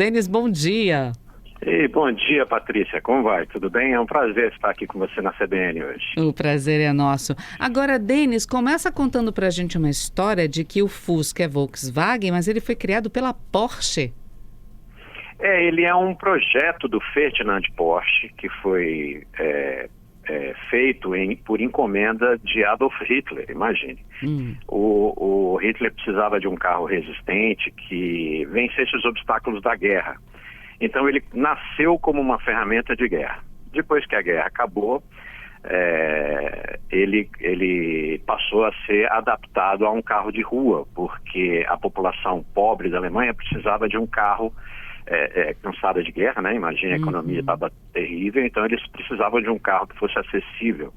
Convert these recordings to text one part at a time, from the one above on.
Denis, bom dia. E bom dia, Patrícia. Como vai? Tudo bem? É um prazer estar aqui com você na CBN hoje. O prazer é nosso. Agora, Denis, começa contando pra gente uma história de que o Fusca é Volkswagen, mas ele foi criado pela Porsche. Ele é um projeto do Ferdinand Porsche que foi feito por encomenda de Adolf Hitler, imagine. O Hitler precisava de um carro resistente que vencesse os obstáculos da guerra. Então ele nasceu como uma ferramenta de guerra. Depois que a guerra acabou, ele passou a ser adaptado a um carro de rua, porque a população pobre da Alemanha precisava de um carro cansada de guerra, né? Imagina, a economia estava terrível, então eles precisavam de um carro que fosse acessível.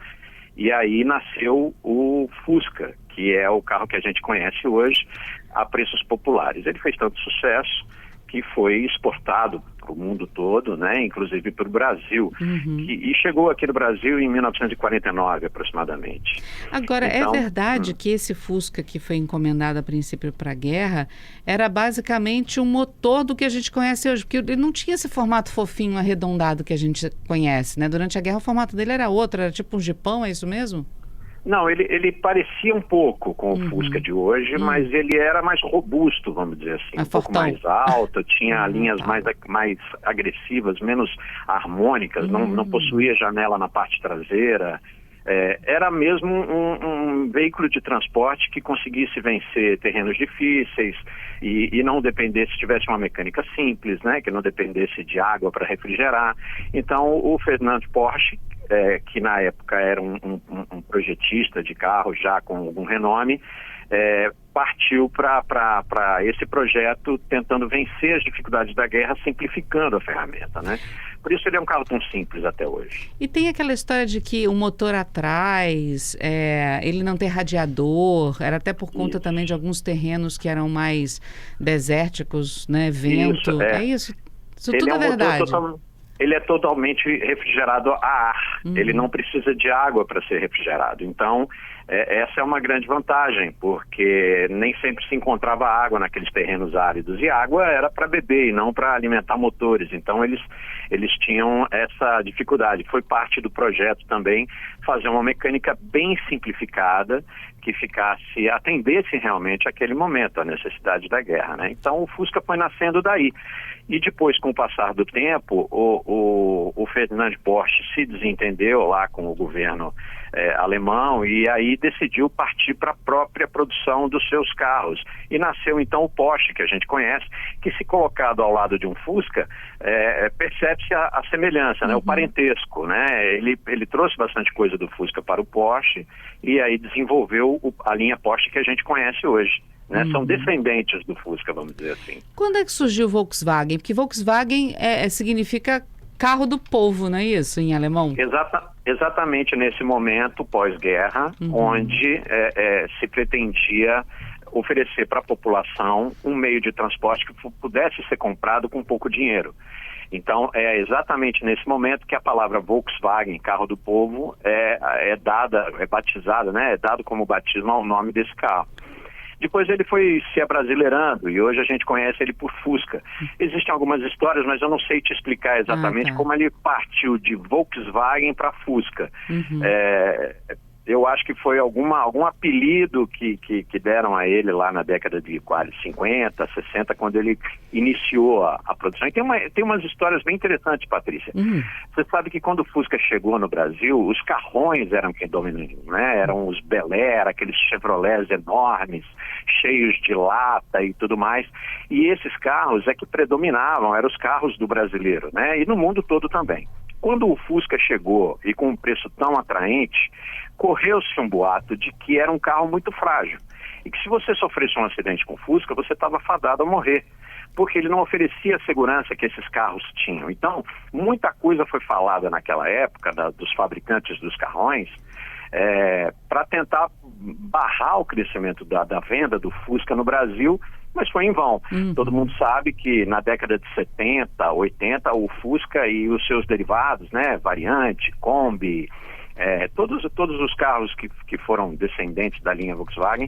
E aí nasceu o Fusca, que é o carro que a gente conhece hoje a preços populares. Ele fez tanto sucesso que foi exportado para o mundo todo, né, inclusive para o Brasil, e chegou aqui no Brasil em 1949, aproximadamente. Agora, então, é verdade que esse Fusca que foi encomendado a princípio para a guerra era basicamente um motor do que a gente conhece hoje, porque ele não tinha esse formato fofinho, arredondado que a gente conhece, né? Durante a guerra o formato dele era outro, era tipo um jipão, é isso mesmo? Não, ele parecia um pouco com o Fusca de hoje, mas ele era mais robusto, vamos dizer assim, um pouco mais alto, tinha linhas mais agressivas, menos harmônicas, não possuía janela na parte traseira. Era mesmo um veículo de transporte que conseguisse vencer terrenos difíceis e não dependesse, tivesse uma mecânica simples, né, que não dependesse de água para refrigerar. Então o Ferdinand Porsche, que na época era um projetista de carro já com algum renome, partiu para esse projeto tentando vencer as dificuldades da guerra, simplificando a ferramenta, né? Por isso ele é um carro tão simples até hoje. E tem aquela história de que o motor atrás, ele não tem radiador, era até por conta também de alguns terrenos que eram mais desérticos, né? Vento, isso tudo é verdade. Ele é totalmente refrigerado a ar, ele não precisa de água para ser refrigerado. Então, essa é uma grande vantagem, porque nem sempre se encontrava água naqueles terrenos áridos, e água era para beber e não para alimentar motores. Então, eles tinham essa dificuldade. Foi parte do projeto também fazer uma mecânica bem simplificada, que atendesse realmente aquele momento, a necessidade da guerra, né? Então o Fusca foi nascendo daí. E depois, com o passar do tempo, o Ferdinand Porsche se desentendeu lá com o governo alemão e aí decidiu partir para a própria produção dos seus carros. E nasceu então o Porsche, que a gente conhece, que se colocado ao lado de um Fusca, percebe-se a semelhança, né? O parentesco, né? Ele trouxe bastante coisa do Fusca para o Porsche e aí desenvolveu a linha Porsche que a gente conhece hoje. Né? São descendentes do Fusca, vamos dizer assim. Quando é que surgiu o Volkswagen? Porque Volkswagen significa carro do povo, não é isso, em alemão? Exatamente nesse momento pós-guerra, onde se pretendia oferecer para a população um meio de transporte que pudesse ser comprado com pouco dinheiro. Então, é exatamente nesse momento que a palavra Volkswagen, carro do povo, é batizada, né? É dado como batismo ao nome desse carro. Depois ele foi se abrasileirando e hoje a gente conhece ele por Fusca. Existem algumas histórias, mas eu não sei te explicar exatamente como ele partiu de Volkswagen para Fusca. Eu acho que foi algum apelido que deram a ele lá na década de quase 50, 60, quando ele iniciou a produção. E tem umas histórias bem interessantes, Patrícia. Você sabe que quando o Fusca chegou no Brasil, os carrões eram quem dominavam, né? Eram os Bel Air, aqueles Chevrolets enormes, cheios de lata e tudo mais. E esses carros que predominavam, eram os carros do brasileiro, né? E no mundo todo também. Quando o Fusca chegou e com um preço tão atraente, correu-se um boato de que era um carro muito frágil e que se você sofresse um acidente com o Fusca, você estava fadado a morrer, porque ele não oferecia a segurança que esses carros tinham. Então, muita coisa foi falada naquela época dos fabricantes dos carrões para tentar barrar o crescimento da venda do Fusca no Brasil, mas foi em vão. Todo mundo sabe que na década de 70, 80, o Fusca e os seus derivados, né, Variante, Kombi, todos os carros que foram descendentes da linha Volkswagen,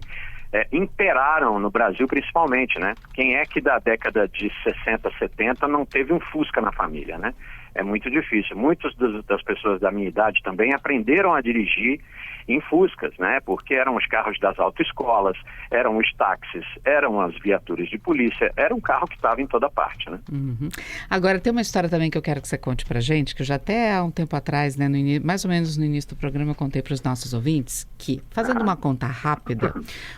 imperaram no Brasil principalmente, né? Quem é que da década de 60, 70 não teve um Fusca na família, né? É muito difícil. Muitas das pessoas da minha idade também aprenderam a dirigir em Fuscas, né? Porque eram os carros das autoescolas, eram os táxis, eram as viaturas de polícia, era um carro que estava em toda parte, né? Uhum. Agora, tem uma história também que eu quero que você conte pra gente, que eu já até há um tempo atrás, né, mais ou menos no início do programa, eu contei para os nossos ouvintes que, fazendo uma conta rápida,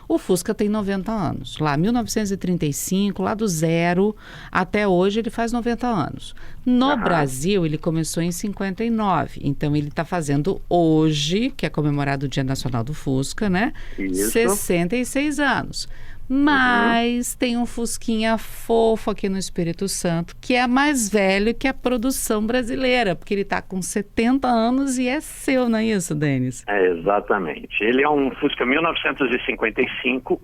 o Fusca tem 90 anos. Lá, 1935, lá do zero até hoje, ele faz 90 anos. No Brasil, ele começou em 59. Então, ele está fazendo hoje, que é comemorado o Dia Nacional do Fusca, né? Isso. 66 anos. Mas tem um Fusquinha fofo aqui no Espírito Santo, que é mais velho que a produção brasileira, porque ele está com 70 anos e é seu, não é isso, Denis? Exatamente. Ele é um Fusca 1955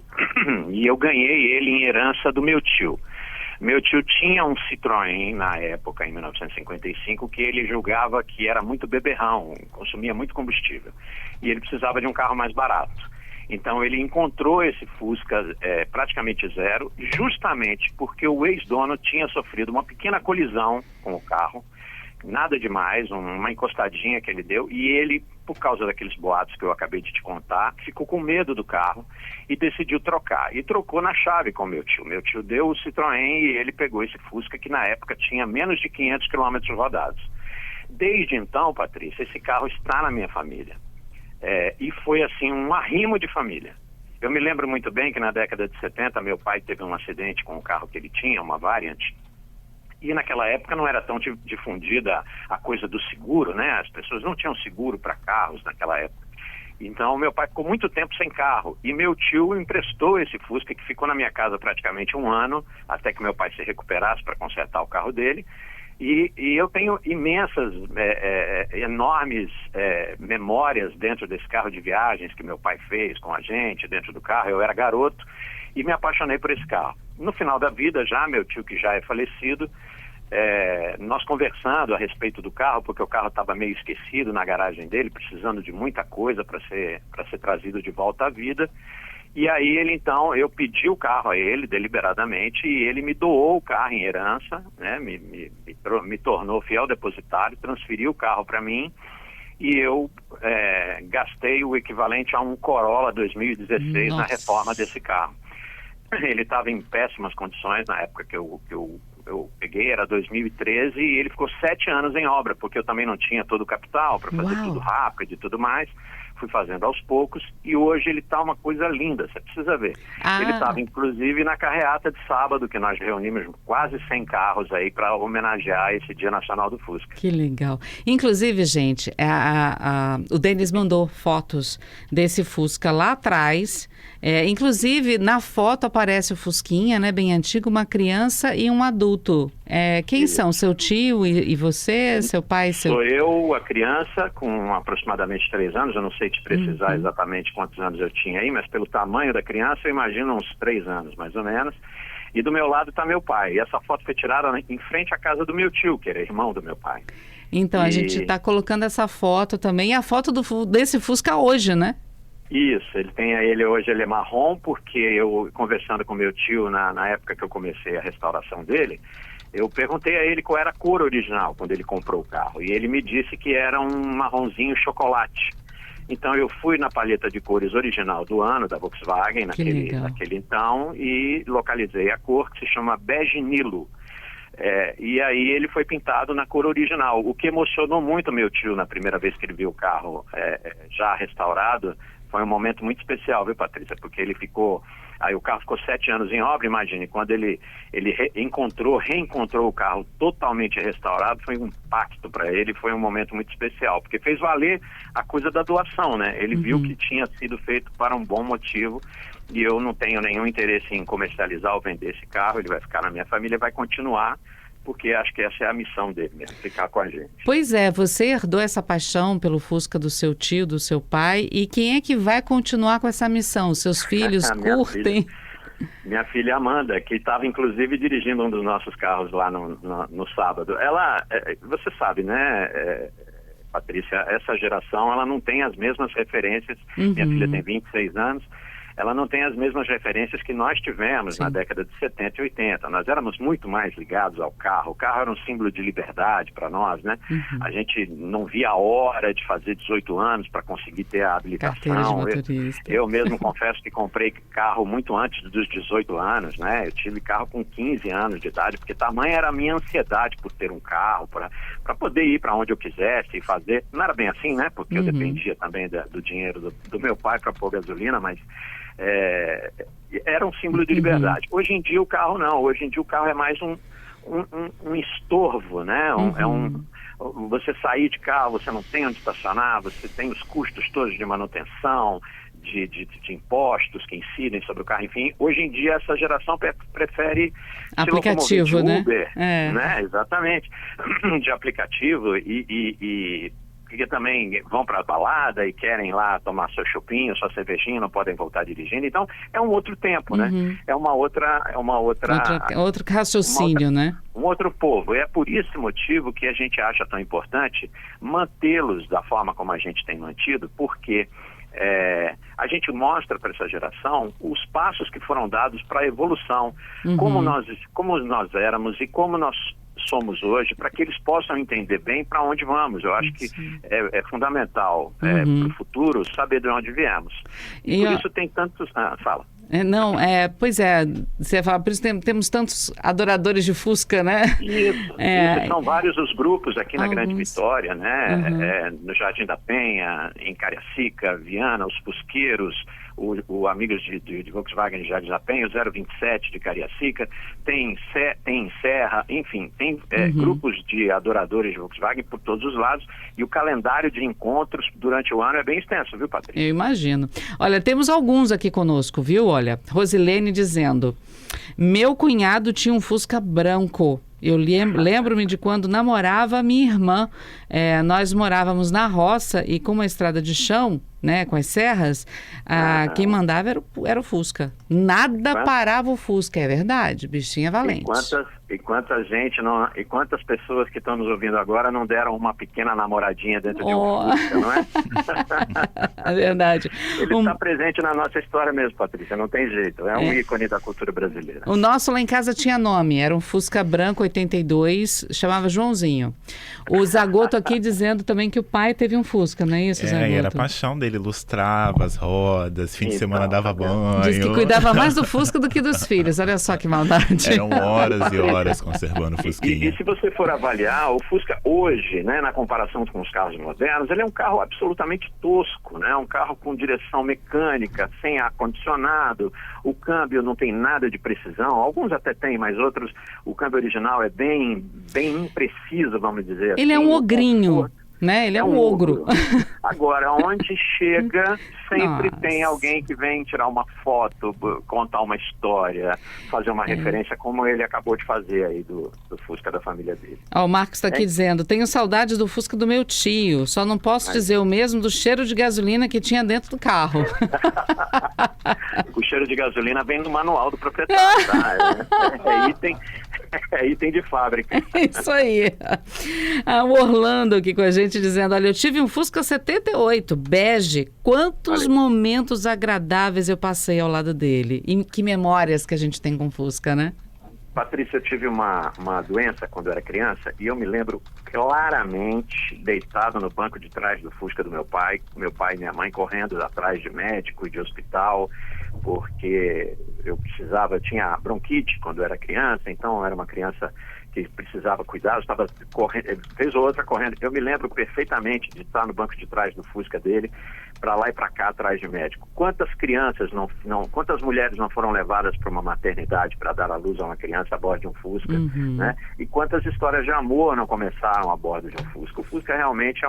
e eu ganhei ele em herança do meu tio. Meu tio tinha um Citroën na época, em 1955, que ele julgava que era muito beberrão, consumia muito combustível. E ele precisava de um carro mais barato. Então ele encontrou esse Fusca praticamente zero, justamente porque o ex-dono tinha sofrido uma pequena colisão com o carro, nada demais, uma encostadinha que ele deu, e ele, por causa daqueles boatos que eu acabei de te contar, ficou com medo do carro e decidiu trocar. E trocou na chave com o meu tio. Meu tio deu o Citroën e ele pegou esse Fusca que na época tinha menos de 500 quilômetros rodados. Desde então, Patrícia, esse carro está na minha família. E foi assim um arrimo de família. Eu me lembro muito bem que na década de 70 meu pai teve um acidente com o carro que ele tinha, uma Variant, e naquela época não era tão difundida a coisa do seguro, né? As pessoas não tinham seguro para carros naquela época. Então meu pai ficou muito tempo sem carro e meu tio emprestou esse Fusca que ficou na minha casa praticamente um ano, até que meu pai se recuperasse para consertar o carro dele. E eu tenho imensas, enormes memórias dentro desse carro de viagens que meu pai fez com a gente, dentro do carro. Eu era garoto e me apaixonei por esse carro. No final da vida já, meu tio que já é falecido, nós conversando a respeito do carro, porque o carro estava meio esquecido na garagem dele, precisando de muita coisa para ser trazido de volta à vida. E aí eu pedi o carro a ele deliberadamente e ele me doou o carro em herança, né? Me tornou fiel depositário, transferiu o carro para mim e eu gastei o equivalente a um Corolla 2016 Nossa. na reforma desse carro. Ele estava em péssimas condições na época que eu peguei, era 2013, e ele ficou 7 anos em obra, porque eu também não tinha todo o capital para fazer tudo rápido e tudo mais. Fui fazendo aos poucos e hoje ele está uma coisa linda, você precisa ver. Ele estava inclusive na carreata de sábado, que nós reunimos quase 100 carros aí para homenagear esse Dia Nacional do Fusca. Que legal. Inclusive, gente, o Denis mandou fotos desse Fusca lá atrás. Inclusive, na foto aparece o Fusquinha, né, bem antigo, uma criança e um adulto. Quem são? Seu tio e você? Seu pai? Sou eu, a criança, com aproximadamente 3 anos. Eu não sei te precisar exatamente quantos anos eu tinha aí, mas pelo tamanho da criança, eu imagino uns 3 anos, mais ou menos. E do meu lado está meu pai. E essa foto foi tirada em frente à casa do meu tio, que era irmão do meu pai. Então, a gente está colocando essa foto também. E a foto desse Fusca hoje, né? Isso, ele hoje ele é marrom, porque eu, conversando com meu tio na época que eu comecei a restauração dele, eu perguntei a ele qual era a cor original quando ele comprou o carro. E ele me disse que era um marronzinho chocolate. Então eu fui na paleta de cores original do ano da Volkswagen, naquele então, e localizei a cor que se chama bege Nilo. E aí ele foi pintado na cor original, o que emocionou muito meu tio na primeira vez que ele viu o carro já restaurado. Foi um momento muito especial, viu, Patrícia? Porque ele aí o carro ficou 7 anos em obra, imagine, quando ele reencontrou o carro totalmente restaurado, foi um impacto para ele, foi um momento muito especial, porque fez valer a coisa da doação, né? Ele viu que tinha sido feito para um bom motivo, e eu não tenho nenhum interesse em comercializar ou vender esse carro, ele vai ficar na minha família, vai continuar, porque acho que essa é a missão dele mesmo, ficar com a gente. Pois é, você herdou essa paixão pelo Fusca do seu tio, do seu pai, e quem é que vai continuar com essa missão? Os seus filhos curtem? Minha filha Amanda, que estava inclusive dirigindo um dos nossos carros lá no sábado. Ela, você sabe, né, Patrícia, essa geração ela não tem as mesmas referências. Minha filha tem 26 anos. ela não tem as mesmas referências que nós tivemos na década de 70 e 80. Nós éramos muito mais ligados ao carro. O carro era um símbolo de liberdade para nós, né? A gente não via a hora de fazer 18 anos para conseguir ter a habilitação. Carteira de motorista. Eu mesmo confesso que comprei carro muito antes dos 18 anos, né? Eu tive carro com 15 anos de idade, porque tamanha era a minha ansiedade por ter um carro, para poder ir para onde eu quisesse e fazer. Não era bem assim, né? Porque eu dependia também do dinheiro do meu pai para pôr gasolina, mas era um símbolo de liberdade. Hoje em dia o carro não. Hoje em dia o carro é mais um estorvo, né? Você sair de carro, você não tem onde estacionar, você tem os custos todos de manutenção, de impostos que incidem sobre o carro, enfim. Hoje em dia essa geração prefere aplicativo, se locomover de né? Uber, né? Exatamente, de aplicativo e que também vão para a balada e querem lá tomar seu chopinho, sua cervejinha, não podem voltar dirigindo. Então, é um outro tempo, né? É outro raciocínio, né? Um outro povo. E é por esse motivo que a gente acha tão importante mantê-los da forma como a gente tem mantido, porque a gente mostra para essa geração os passos que foram dados para a evolução, como nós éramos e como nós somos hoje, para que eles possam entender bem para onde vamos. Eu acho que é fundamental para o futuro saber de onde viemos. E por isso tem tantos... fala. Pois é, você fala, por isso temos tantos adoradores de Fusca, né? Isso, são vários os grupos aqui na Grande Vitória, né? No Jardim da Penha, em Cariacica, Viana, os Fusqueiros, o Amigos de Volkswagen de Jardim da Penha, o 027 de Cariacica, tem Serra, enfim, tem grupos de adoradores de Volkswagen por todos os lados, e o calendário de encontros durante o ano é bem extenso, viu, Patrícia? Eu imagino. Olha, temos alguns aqui conosco, viu? Olha, Rosilene dizendo: meu cunhado tinha um Fusca branco. Eu lembro-me de quando namorava a minha irmã. Nós morávamos na roça e com uma estrada de chão, né, com as serras, quem mandava era o Fusca. Nada parava o Fusca, é verdade. Bichinha valente. E quantas pessoas que estão nos ouvindo agora não deram uma pequena namoradinha dentro de um Fusca, não é? É verdade. Ele está presente na nossa história mesmo, Patrícia, não tem jeito. É um ícone da cultura brasileira. O nosso lá em casa tinha nome, era um Fusca branco 82, chamava Joãozinho. O Zagoto aqui dizendo também que o pai teve um Fusca, não é isso, Zagoto? Era a paixão dele, ilustrava as rodas, fim de semana dava banho. Diz que cuidava mais do Fusca do que dos filhos, olha só que maldade. Eram horas e horas conservando o Fusquinha. E se você for avaliar, o Fusca hoje, né, na comparação com os carros modernos, ele é um carro absolutamente tosco, né? Um carro com direção mecânica, sem ar-condicionado, o câmbio não tem nada de precisão, alguns até tem, mas outros, o câmbio original é bem impreciso, vamos dizer. Ele assim, é um ogrinho. Né? Ele é um ogro. Agora, onde chega, sempre tem alguém que vem tirar uma foto, contar uma história, fazer uma referência, como ele acabou de fazer aí do Fusca da família dele. O Marcos está aqui dizendo: tenho saudades do Fusca do meu tio, só não posso dizer o mesmo do cheiro de gasolina que tinha dentro do carro. O cheiro de gasolina vem no manual do proprietário, tá? É item de fábrica. Isso aí. O Orlando aqui com a gente dizendo: olha, eu tive um Fusca 78, bege. Quantos momentos agradáveis eu passei ao lado dele. E que memórias que a gente tem com Fusca, né? Patrícia, eu tive uma doença quando eu era criança e eu me lembro claramente deitado no banco de trás do Fusca do meu pai e minha mãe correndo atrás de médico e de hospital, porque eu tinha bronquite quando eu era criança, então era uma criança que precisava cuidar, eu estava correndo, vez ou outra correndo. Eu me lembro perfeitamente de estar no banco de trás do Fusca dele, para lá e para cá atrás de médico. Quantas crianças quantas mulheres não foram levadas para uma maternidade para dar à luz a uma criança a bordo de um Fusca, né? E quantas histórias de amor não começaram a bordo de um Fusca. O Fusca realmente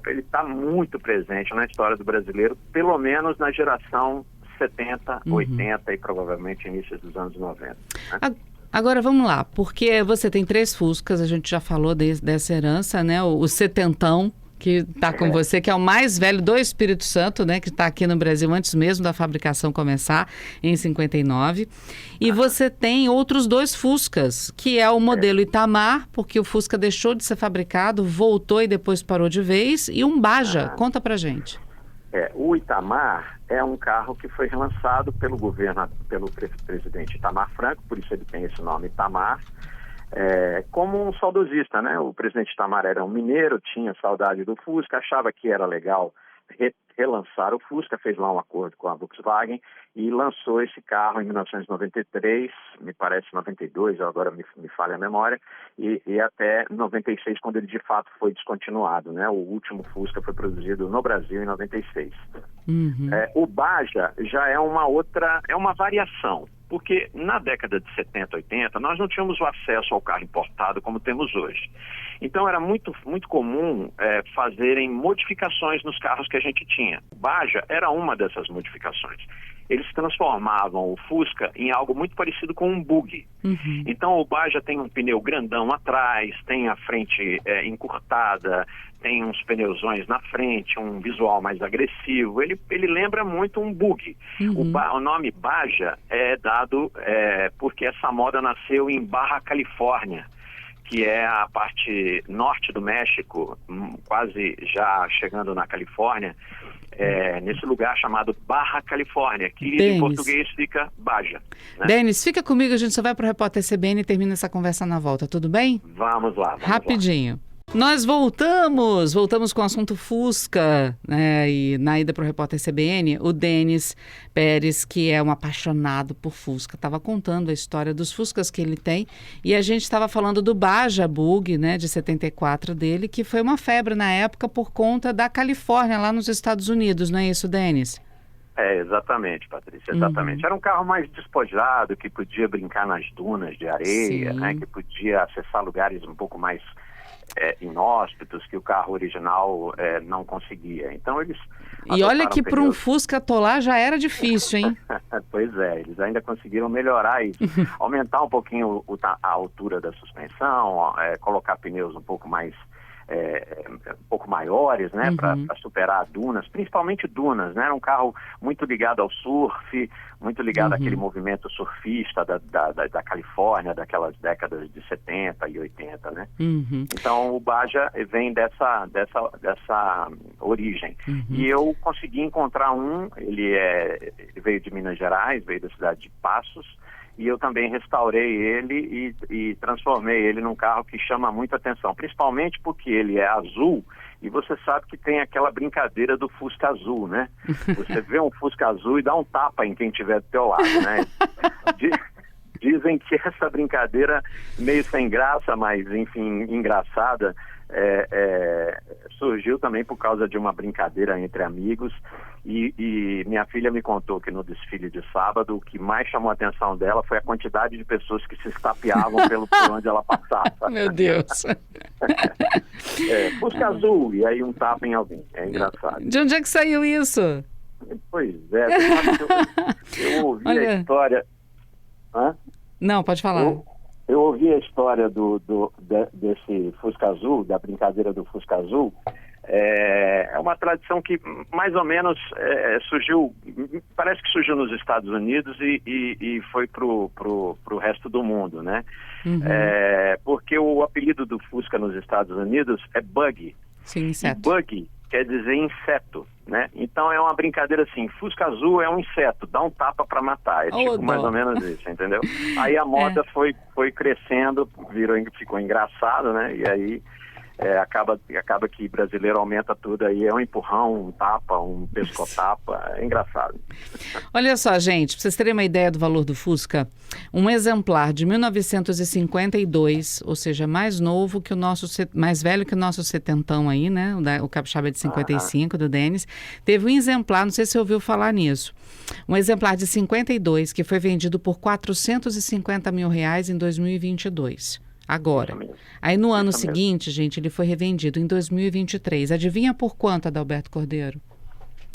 ele está muito presente na história do brasileiro, pelo menos na geração 70, 80 e provavelmente inícios dos anos 90. Né? Agora vamos lá, porque você tem 3 Fuscas, a gente já falou dessa herança, né? O setentão, que está com você, que é o mais velho do Espírito Santo, né? Que está aqui no Brasil antes mesmo da fabricação começar, em 59. E você tem outros 2 Fuscas, que é o modelo Itamar, porque o Fusca deixou de ser fabricado, voltou e depois parou de vez, e um Baja. Conta pra gente. O Itamar é um carro que foi relançado pelo presidente Itamar Franco, por isso ele tem esse nome Itamar, como um saudosista, né? O presidente Itamar era um mineiro, tinha saudade do Fusca, achava que era legal relançar o Fusca, fez lá um acordo com a Volkswagen e lançou esse carro em 1993, me parece 92, agora me falha a memória, e até 96, quando ele de fato foi descontinuado, né? O último Fusca foi produzido no Brasil em 96. Uhum. O Baja já é uma variação, porque na década de 70, 80, nós não tínhamos o acesso ao carro importado como temos hoje. Então era muito, muito comum fazerem modificações nos carros que a gente tinha. O Baja era uma dessas modificações. Eles transformavam o Fusca em algo muito parecido com um buggy. Uhum. Então o Baja tem um pneu grandão atrás, tem a frente encurtada, tem uns pneuzões na frente, um visual mais agressivo. Ele lembra muito um buggy. Uhum. O nome Baja é dado porque essa moda nasceu em Baja Califórnia, que é a parte norte do México, quase já chegando na Califórnia, nesse lugar chamado Baja Califórnia, que em português fica Baja. Né? Denis, fica comigo, a gente só vai para o Repórter CBN e termina essa conversa na volta, tudo bem? Vamos lá. Rapidinho. Nós voltamos com o assunto Fusca, né? E na ida para o Repórter CBN, o Denis Pérez, que é um apaixonado por Fusca, estava contando a história dos Fuscas que ele tem, e a gente estava falando do Baja Bug, né, de 74 dele, que foi uma febre na época por conta da Califórnia, lá nos Estados Unidos, não é isso, Denis? Exatamente, Patrícia, exatamente. Era um carro mais despojado, que podia brincar nas dunas de areia, né, que podia acessar lugares um pouco mais inóspitos que o carro original não conseguia. Então eles... E olha que para um Fusca atolar já era difícil, hein? Pois eles ainda conseguiram melhorar isso. Aumentar um pouquinho a altura da suspensão, colocar pneus um pouco mais... um pouco maiores, né, para superar dunas, principalmente dunas, né? Era um carro muito ligado ao surf, muito ligado àquele movimento surfista da Califórnia, daquelas décadas de 70 e 80, né? Então o Baja vem dessa origem. E eu consegui encontrar ele veio de Minas Gerais, veio da cidade de Passos, e eu também restaurei ele e transformei ele num carro que chama muita atenção, principalmente porque ele é azul, e você sabe que tem aquela brincadeira do Fusca azul, né? Você vê um Fusca azul e dá um tapa em quem estiver do teu lado, né? Dizem que essa brincadeira, meio sem graça, mas enfim, engraçada, surgiu também por causa de uma brincadeira entre amigos, e minha filha me contou que no desfile de sábado o que mais chamou a atenção dela foi a quantidade de pessoas que se estapeavam por onde ela passava. Meu Deus! Fusca azul, e aí um tapa em alguém. É engraçado. De onde é que saiu isso? Pois eu ouvi a história... Hã? Não, pode falar. Eu ouvi a história desse Fusca Azul, da brincadeira do Fusca Azul. É uma tradição que mais ou menos surgiu, parece que surgiu nos Estados Unidos e foi pro resto do mundo, né? Porque o apelido do Fusca nos Estados Unidos é Buggy. Sim, inseto. E Buggy quer dizer inseto, né? Então é uma brincadeira assim, Fusca Azul é um inseto, dá um tapa para matar, tipo mais ou menos isso, entendeu? Aí a moda foi crescendo, ficou engraçado, né? E aí acaba que brasileiro aumenta tudo aí, é um empurrão, um tapa, um pescotapa, é engraçado. Olha só, gente, para vocês terem uma ideia do valor do Fusca, um exemplar de 1952, ou seja, mais novo que o nosso, mais velho que o nosso setentão aí, né? O capixaba é de 55, do Denis, teve um exemplar, não sei se você ouviu falar nisso, um exemplar de 52 que foi vendido por R$450 mil em 2022. Agora. Aí no ano seguinte, gente, ele foi revendido em 2023. Adivinha por quanto, Adalberto Cordeiro?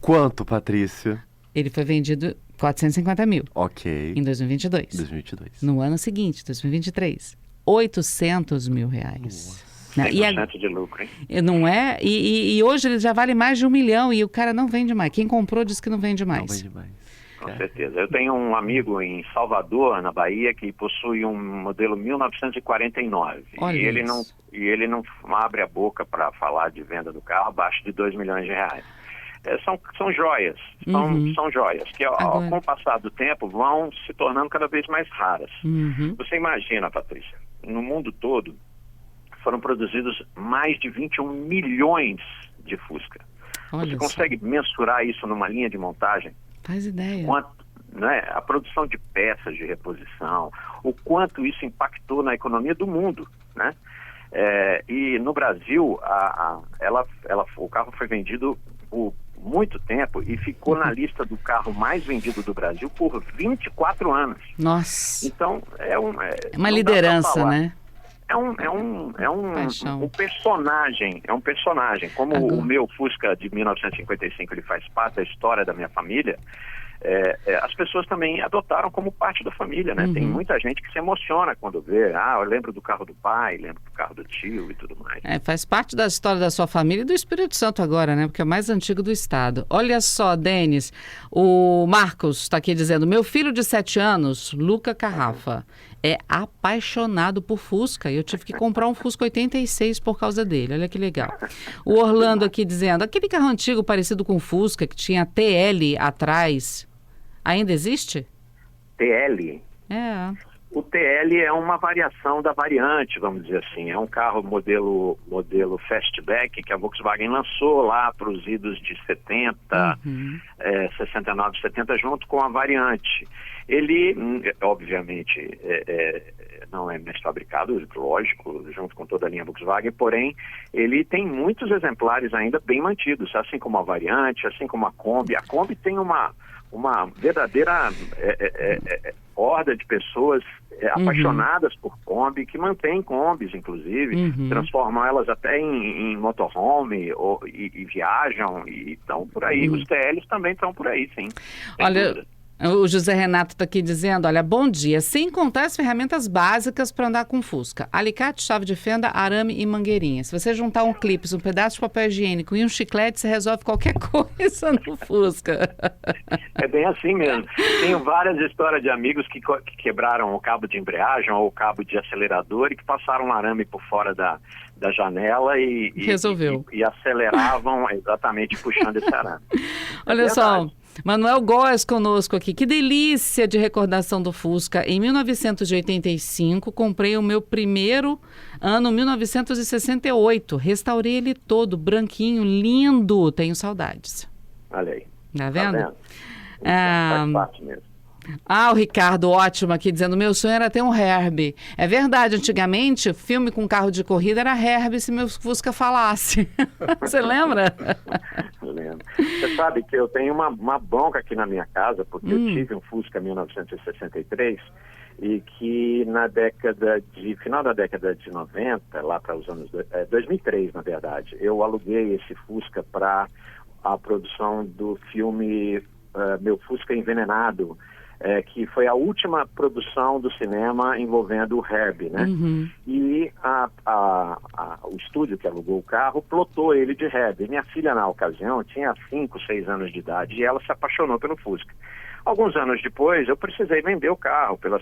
Quanto, Patrícia? Ele foi vendido 450 mil. Ok. Em 2022. 2022. No ano seguinte, 2023, 800 mil reais. 100% de lucro, hein? Não é? E hoje ele já vale mais de 1 milhão e o cara não vende mais. Quem comprou disse que não vende mais. Não vende mais. Com certeza. Eu tenho um amigo em Salvador, na Bahia, que possui um modelo 1949. Olha e ele não abre a boca para falar de venda do carro abaixo de R$2 milhões. são joias, são joias que com o passar do tempo vão se tornando cada vez mais raras. Você imagina, Patrícia, no mundo todo foram produzidos mais de 21 milhões de Fusca. Você consegue mensurar isso numa linha de montagem? Faz ideia. Né, a produção de peças de reposição, o quanto isso impactou na economia do mundo, né? E no Brasil, o carro foi vendido por muito tempo e ficou na lista do carro mais vendido do Brasil por 24 anos. Nossa! Então, uma liderança, né? É um personagem. Como o meu Fusca de 1955, ele faz parte da história da minha família, as pessoas também adotaram como parte da família, né? Tem muita gente que se emociona quando vê, eu lembro do carro do pai, lembro do carro do tio e tudo mais. Faz parte da história da sua família e do Espírito Santo agora, né? Porque é o mais antigo do estado. Olha só, Denis, o Marcos está aqui dizendo, meu filho de 7 anos, Luca Carrafa, é apaixonado por Fusca e eu tive que comprar um Fusca 86 por causa dele, olha que legal. O Orlando aqui dizendo, aquele carro antigo parecido com o Fusca, que tinha TL atrás, ainda existe? TL? O TL é uma variação da variante, vamos dizer assim. É um carro modelo Fastback que a Volkswagen lançou lá para os idos de 70, 69, 70, junto com a variante. Ele, obviamente, não é mais fabricado, lógico, junto com toda a linha Volkswagen, porém, ele tem muitos exemplares ainda bem mantidos, assim como a variante, assim como a Kombi. A Kombi tem uma verdadeira horda de pessoas apaixonadas por Kombi, que mantêm Kombis, inclusive, transformam elas até em motorhome e viajam, e estão por aí. Os TLs também estão por aí, sim. Olha, o José Renato está aqui dizendo, olha, bom dia, sem contar as ferramentas básicas para andar com Fusca, alicate, chave de fenda, arame e mangueirinha. Se você juntar um clipe, um pedaço de papel higiênico e um chiclete, você resolve qualquer coisa no Fusca. É bem assim mesmo. Tenho várias histórias de amigos que quebraram o cabo de embreagem ou o cabo de acelerador e que passaram um arame por fora da janela e aceleravam exatamente puxando esse arame. Olha só, Manuel Góes conosco aqui. Que delícia de recordação do Fusca. Em 1985, comprei o meu primeiro ano, 1968. Restaurei ele todo, branquinho, lindo. Tenho saudades. Olha aí. Tá vendo? Faz parte mesmo. O Ricardo, ótimo, aqui dizendo, meu sonho era ter um Herbie. É verdade, antigamente, filme com carro de corrida era Herbie se meu Fusca falasse. Você lembra? Eu lembro. Você sabe que eu tenho uma bronca aqui na minha casa, porque eu tive um Fusca 1963 e que final da década de 90, lá para os anos 2003, na verdade, eu aluguei esse Fusca para a produção do filme Meu Fusca Envenenado, que foi a última produção do cinema envolvendo o Herbie, né? E o estúdio que alugou o carro plotou ele de Herbie. Minha filha, na ocasião, tinha 5, 6 anos de idade e ela se apaixonou pelo Fusca. Alguns anos depois, eu precisei vender o carro pela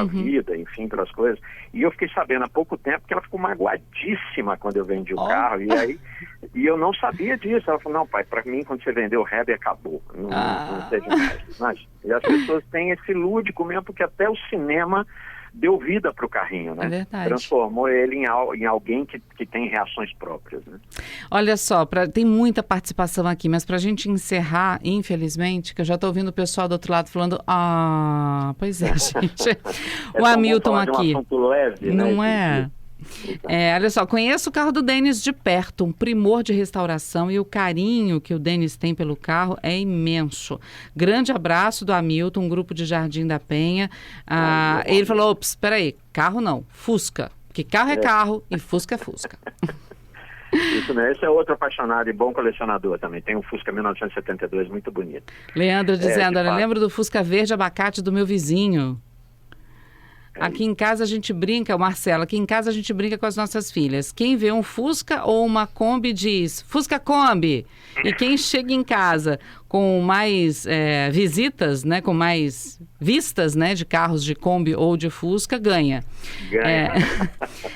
vida, enfim, pelas coisas. E eu fiquei sabendo há pouco tempo que ela ficou magoadíssima quando eu vendi o carro. E eu não sabia disso. Ela falou, não, pai, para mim, quando você vendeu o Herbie, acabou. Não teve mais. Mas, e as pessoas têm esse lúdico mesmo, porque até o cinema deu vida para o carrinho, né? É verdade. Transformou ele em alguém que tem reações próprias, né? Olha só, tem muita participação aqui, mas para a gente encerrar, infelizmente, que eu já estou ouvindo o pessoal do outro lado falando, pois é, gente. O Hamilton aqui. De um assunto leve, não né? Olha só, conheço o carro do Denis de perto, um primor de restauração, e o carinho que o Denis tem pelo carro é imenso. Grande abraço do Hamilton, um grupo de Jardim da Penha. Ele falou, ops, espera aí, carro não, Fusca, porque carro é carro e Fusca é Fusca. Isso mesmo, esse é outro apaixonado e bom colecionador também, tem um Fusca 1972 muito bonito. Leandro dizendo, eu lembro do Fusca verde abacate do meu vizinho. Aqui em casa a gente brinca, Marcelo, aqui em casa a gente brinca com as nossas filhas. Quem vê um Fusca ou uma Kombi diz, Fusca Kombi. E quem chega em casa com mais visitas, né, com mais vistas, né, de carros de Kombi ou de Fusca, ganha.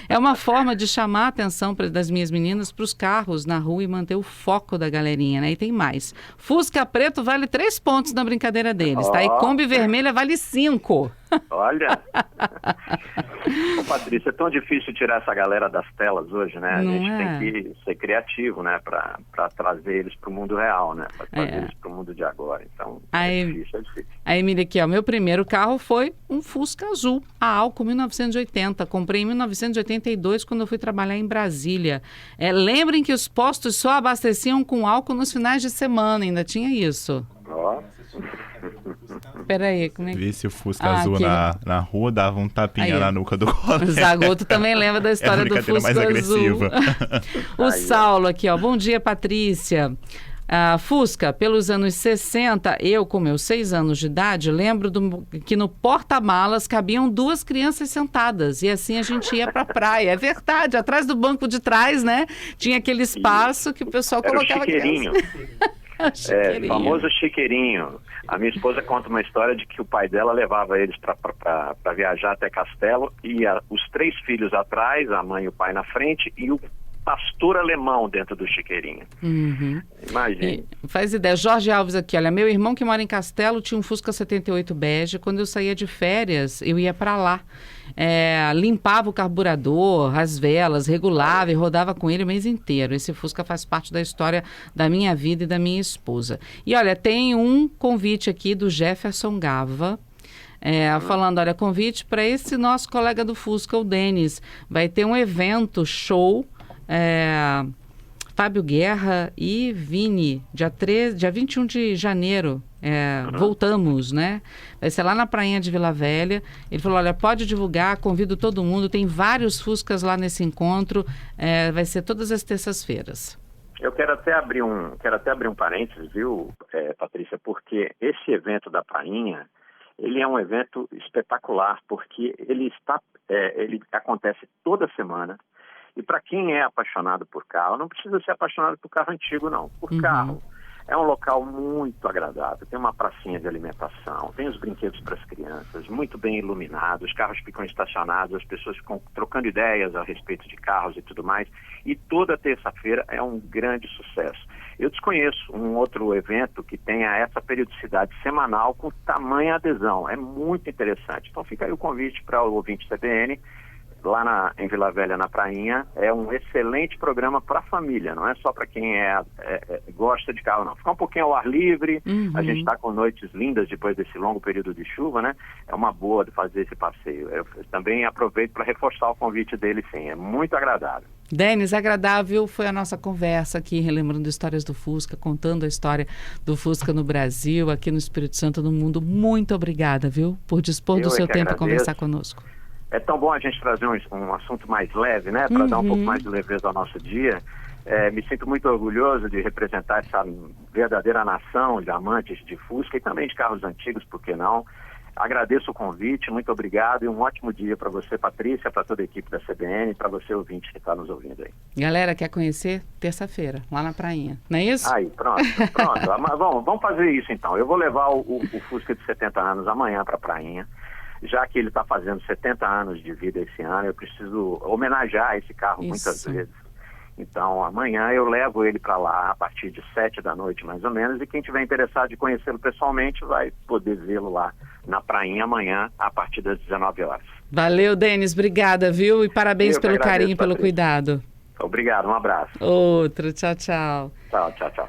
É uma forma de chamar a atenção das minhas meninas para os carros na rua e manter o foco da galerinha, né? E tem mais. Fusca preto vale 3 pontos na brincadeira deles, tá? E Kombi vermelha vale 5. Olha! Ô, Patrícia, é tão difícil tirar essa galera das telas hoje, né? A gente tem que ser criativo, né? Para trazer eles para o mundo real, né? Para trazer eles para o mundo de agora. Então, é difícil. A Emília aqui, ó, meu primeiro carro foi um Fusca azul, a álcool 1980. Comprei em 1982 quando eu fui trabalhar em Brasília. Lembrem que os postos só abasteciam com álcool nos finais de semana, ainda tinha isso. Ó. Peraí, como é que... Vi se o Fusca azul na rua dava um tapinha na nuca do colega. O Zagoto também lembra da história do Fusca mais agressiva. O Saulo aqui, ó. Bom dia, Patrícia. Fusca, pelos anos 60, eu com meus 6 anos de idade, lembro que no porta-malas cabiam 2 crianças sentadas e assim a gente ia pra praia. É verdade, atrás do banco de trás, né? Tinha aquele espaço que o pessoal colocava... O chiqueirinho. Famoso chiqueirinho. A minha esposa conta uma história de que o pai dela levava eles para viajar até Castelo e os 3 filhos atrás, a mãe e o pai na frente e o pastor alemão dentro do chiqueirinho. Imagina. Faz ideia. Jorge Alves aqui, olha, meu irmão que mora em Castelo tinha um Fusca 78 bege. Quando eu saía de férias, eu ia para lá. Limpava o carburador, as velas, regulava e rodava com ele o mês inteiro. Esse Fusca faz parte da história da minha vida e da minha esposa. E olha, tem um convite aqui do Jefferson Gava, falando, olha, convite para esse nosso colega do Fusca, o Denis. Vai ter um evento, show, Fábio Guerra e Vini, dia 21 de janeiro. Voltamos, né? Vai ser lá na prainha de Vila Velha. Ele falou, olha, pode divulgar, convido todo mundo, tem vários Fuscas lá nesse encontro, vai ser todas as terças-feiras. Eu quero até abrir um parênteses, viu, Patrícia, porque esse evento da prainha, ele é um evento espetacular, porque ele acontece toda semana. E para quem é apaixonado por carro, não precisa ser apaixonado por carro antigo, não. Por carro. É um local muito agradável, tem uma pracinha de alimentação, tem os brinquedos para as crianças, muito bem iluminado, os carros ficam estacionados, as pessoas ficam trocando ideias a respeito de carros e tudo mais. E toda terça-feira é um grande sucesso. Eu desconheço um outro evento que tenha essa periodicidade semanal com tamanha adesão. É muito interessante. Então fica aí o convite para o ouvinte CBN. Lá em Vila Velha, na prainha, é um excelente programa para a família, não é só para quem gosta de carro, não. Ficar um pouquinho ao ar livre, a gente está com noites lindas depois desse longo período de chuva, né? É uma boa de fazer esse passeio. Eu também aproveito para reforçar o convite dele, sim, é muito agradável. Denis, agradável foi a nossa conversa aqui, relembrando histórias do Fusca, contando a história do Fusca no Brasil, aqui no Espírito Santo, no mundo. Muito obrigada, viu, por dispor do seu tempo e conversar conosco. É tão bom a gente trazer um assunto mais leve, né? Para dar um pouco mais de leveza ao nosso dia. Me sinto muito orgulhoso de representar essa verdadeira nação de amantes de Fusca e também de carros antigos, por que não? Agradeço o convite, muito obrigado e um ótimo dia para você, Patrícia, para toda a equipe da CBN e para você, ouvinte, que está nos ouvindo aí. Galera, quer conhecer? Terça-feira, lá na prainha, não é isso? Aí, pronto. Vamos fazer isso então. Eu vou levar o Fusca de 70 anos amanhã para a prainha. Já que ele está fazendo 70 anos de vida esse ano, eu preciso homenagear esse carro muitas vezes. Então, amanhã eu levo ele para lá a partir de 7 da noite, mais ou menos, e quem tiver interessado em conhecê-lo pessoalmente vai poder vê-lo lá na prainha amanhã, a partir das 19 horas. Valeu, Denis. Obrigada, viu? E parabéns pelo carinho e pelo cuidado. Obrigado, um abraço. Outro. Tchau, tchau. Tchau.